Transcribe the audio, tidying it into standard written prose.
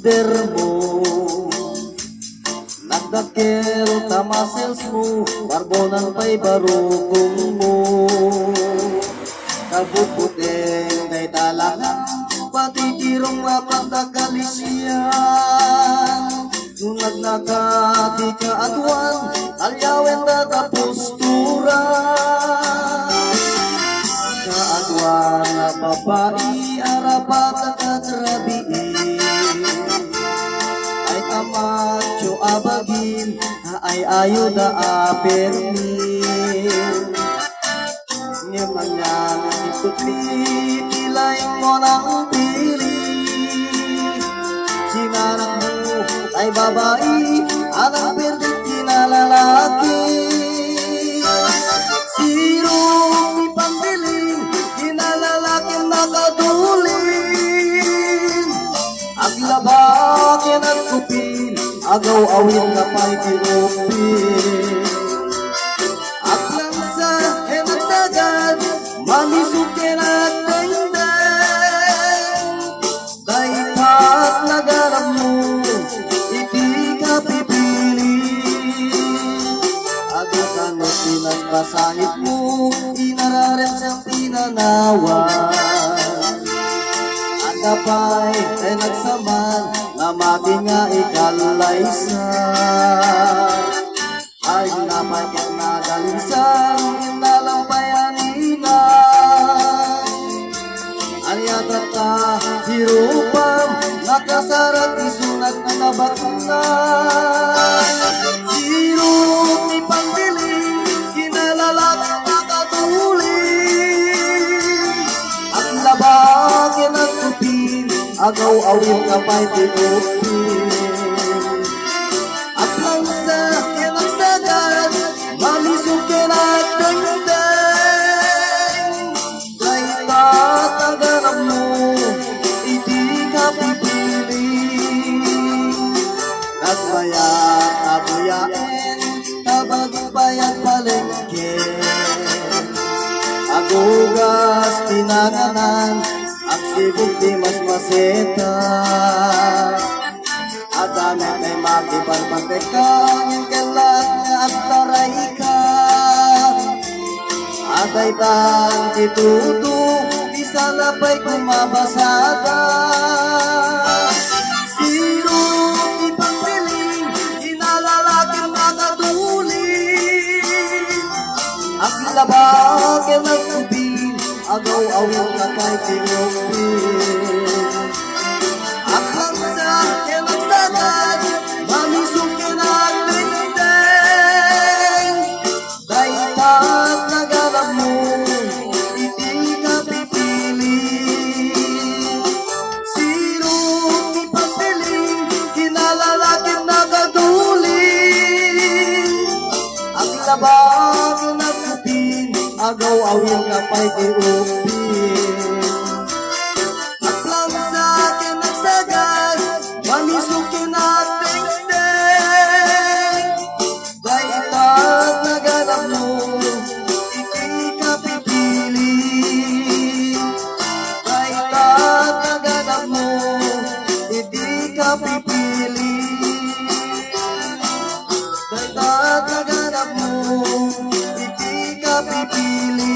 mister mo. Nagdakil tamasils mo, barbonan pa'y barukong mo. Kabuputing kay talagang patitirong mapagdakalisyan. Nung nagnakati ka atwan, alyawen na tapusturan. Kaatwan na babae, arapat na katrabiin. Ay tamatyo abagin, ay ayo na apermin. Ngayon yan, itutli, tilayin mo ng pili. Sinanak mo ay babae, anang perdit kinalalaki. Sirong ipangdiling, kinalalaking nakatulin. Aglabakin at kupil, agaw-awin ka pa'y tinupin. At lang sa henagsagan, mamisukin at dengdeng. Daipat nagarap mo, iti ka pipili. Agaw ka no pinagpasahit mo, inararen siyang pinanawan. Agapay ay nagsaman, na mati nga ikalaysa. Ay napagyan na dalisan, inalampayanina. Anyata ta hirupam, nakasarat isunag na nabatunan. Hirop ni pangbiling, kinalalaking nakatulin. At labagin ang tupin, agaw-awin ka pa'y tinupin. At lang sa kinagsagan, mamisukin at dengdeng. Kaya tataganap mo, iti ka pipili. Nagbayat abuyain, tabagin pa'y palengke. Agugas tinanganan, ang sibog di mas maseta. At amin ay makipagpagteka, yung kailan nga at taray ka. At ay tang tituto, di salapay kumabasada. Sirong ipagpiling, inalalaking nakatulin. Ang labagin ng tubig, agaw-awin ka pa'y tinupin. At lang sa kinagsagan, mamisukin at dengdeng. Daipat naganap mo, iti ka pipili. Sirong ipagpiling, kinalalaking nakatulin. Ang labagin at kupin, agaw-awin ka pa'y tinupin. At lang sa kinagsagan, mamisukin at dengdeng. Daipat naganap mo, iti ka pipili. Daipat naganap mo, iti ka pipili. Daipat naganap mo, iti ka pipili.